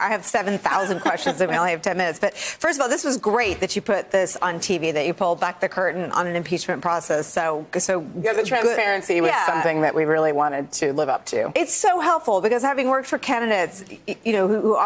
I have 7,000 questions and we only have 10 minutes. But first of all, this was great that you put this on TV, that you pulled back the curtain on an impeachment process. So yeah, the transparency was something that we really wanted to live up to. It's so helpful because having worked for candidates, who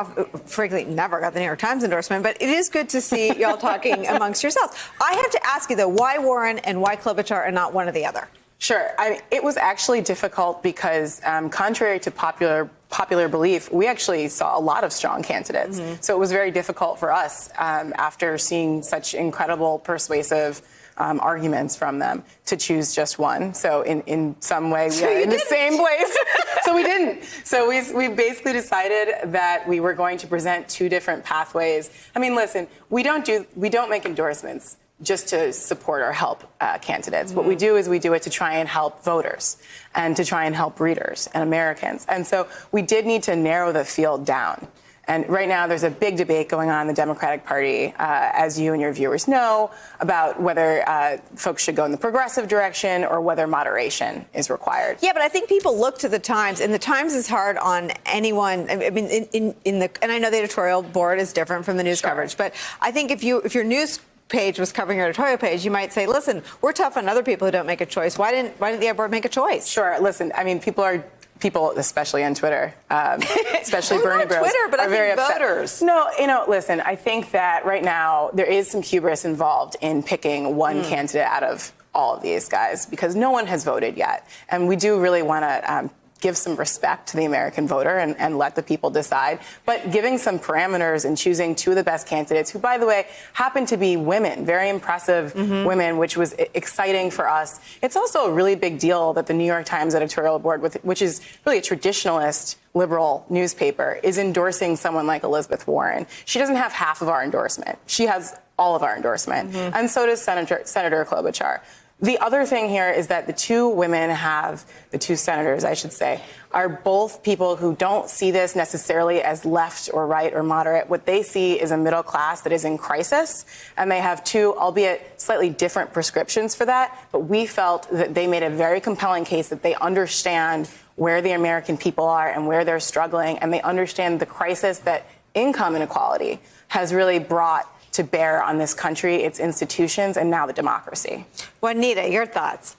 frankly never got the New York Times endorsement, but it is good to see y'all talking amongst yourselves. I have to ask you, though, why Warren and why Klobuchar and not one or the other? Sure. It was actually difficult because contrary to popular belief, we actually saw a lot of strong candidates. Mm-hmm. So it was very difficult for us after seeing such incredible persuasive arguments from them to choose just one. So in some way, we are in the same place. So we didn't. So we basically decided that we were going to present two different pathways. I mean, listen, we don't make endorsements just to support or help candidates. Mm-hmm. What we do is we do it to try and help voters and to try and help readers and Americans. And so we did need to narrow the field down. And right now there's a big debate going on in the Democratic Party, as you and your viewers know, about whether folks should go in the progressive direction or whether moderation is required. Yeah, but I think people look to the Times, and the Times is hard on anyone. I mean, and I know the editorial board is different from the news coverage, but I think if your news page was covering your editorial page, you might say, listen, we're tough on other people who don't make a choice. Why didn't the ad board make a choice? Sure. Listen, I mean, people, especially on Twitter, especially Bernie Bros, Twitter, but are very upset. Voters. No, listen, I think that right now there is some hubris involved in picking one candidate out of all of these guys because no one has voted yet. And we do really want to give some respect to the American voter and let the people decide. But giving some parameters and choosing two of the best candidates, who, by the way, happen to be women, very impressive women, which was exciting for us. It's also a really big deal that the New York Times Editorial Board, which is really a traditionalist liberal newspaper, is endorsing someone like Elizabeth Warren. She doesn't have half of our endorsement. She has all of our endorsement. And so does Senator Klobuchar. The other thing here is that the two senators, I should say, are both people who don't see this necessarily as left or right or moderate. What they see is a middle class that is in crisis, and they have two, albeit slightly different prescriptions for that. But we felt that they made a very compelling case that they understand where the American people are and where they're struggling, and they understand the crisis that income inequality has really brought to bear on this country, its institutions, and now the democracy. Juanita, your thoughts?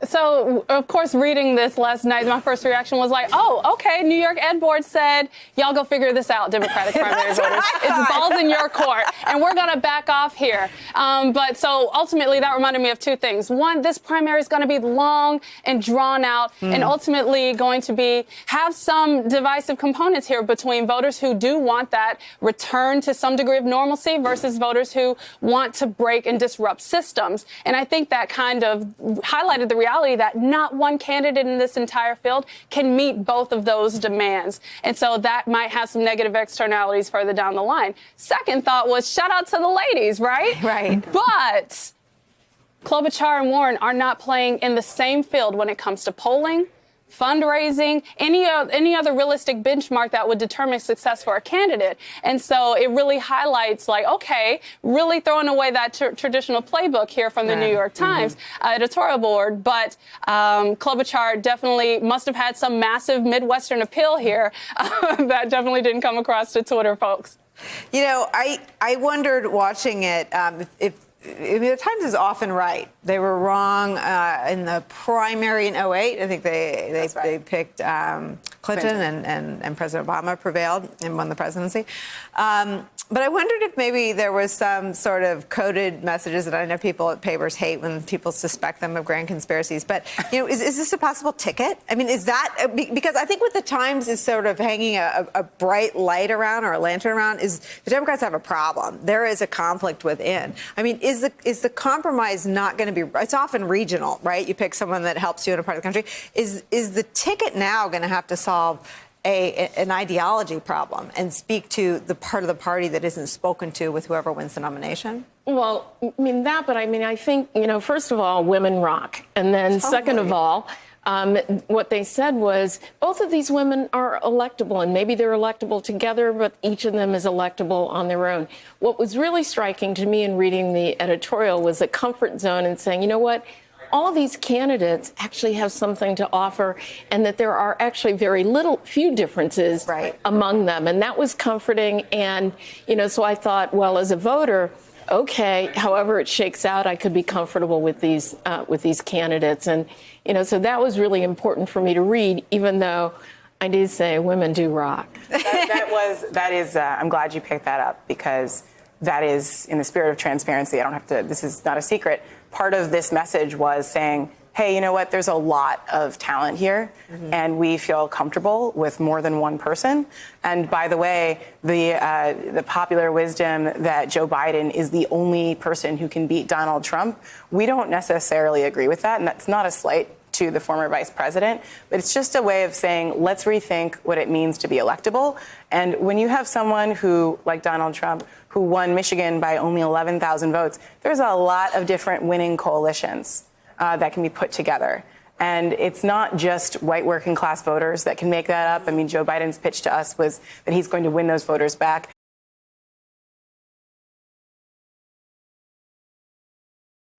So, of course, reading this last night, my first reaction was like, oh, okay, New York Ed Board said, y'all go figure this out, Democratic primary voters. It's balls in your court, and we're going to back off here. But so ultimately, that reminded me of two things. One, this primary is going to be long and drawn out and ultimately going to have some divisive components here between voters who do want that return to some degree of normalcy versus voters who want to break and disrupt systems. And I think that kind of highlighted the reality that not one candidate in this entire field can meet both of those demands. And so that might have some negative externalities further down the line. Second thought was shout out to the ladies, right? Right. But Klobuchar and Warren are not playing in the same field when it comes to polling, fundraising, any other realistic benchmark that would determine success for a candidate. And so it really highlights, like, okay, really throwing away that traditional playbook here from the New York Times editorial board. But Klobuchar definitely must have had some massive Midwestern appeal here that definitely didn't come across to Twitter folks. I wondered watching it if the Times is often right. They were wrong in the primary in 2008. I think they picked Clinton and President Obama prevailed and won the presidency. But I wondered if maybe there was some sort of coded messages that I know people at papers hate when people suspect them of grand conspiracies. But, is this a possible ticket? I mean, is that because I think what the Times is sort of hanging a bright light around or a lantern around is the Democrats have a problem. There is a conflict within. I mean, is the compromise not going to be, it's often regional, right? You pick someone that helps you in a part of the country. Is the ticket now going to have to solve an ideology problem and speak to the part of the party that isn't spoken to with whoever wins the nomination? Well, I think, first of all, women rock. And then second of all, what they said was both of these women are electable, and maybe they're electable together, but each of them is electable on their own. What was really striking to me in reading the editorial was a comfort zone and saying, you know what? all of these candidates actually have something to offer, and that there are actually few differences among them. And that was comforting. And, so I thought, well, as a voter, okay, however it shakes out, I could be comfortable with these candidates. And, so that was really important for me to read, even though I do say women do rock. I'm glad you picked that up, because that is in the spirit of transparency. This is not a secret. Part of this message was saying, hey, you know what? There's a lot of talent here, and we feel comfortable with more than one person. And by the way, the popular wisdom that Joe Biden is the only person who can beat Donald Trump, we don't necessarily agree with that, and that's not a slight to the former vice president, but it's just a way of saying, let's rethink what it means to be electable. And when you have someone who, like Donald Trump, who won Michigan by only 11,000 votes, there's a lot of different winning coalitions that can be put together. And it's not just white working class voters that can make that up. I mean, Joe Biden's pitch to us was that he's going to win those voters back.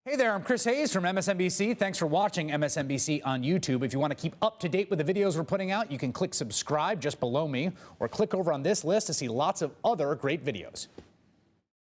Hey there, I'm Chris Hayes from MSNBC. Thanks for watching MSNBC on YouTube. If you want to keep up to date with the videos we're putting out, you can click subscribe just below me, or click over on this list to see lots of other great videos.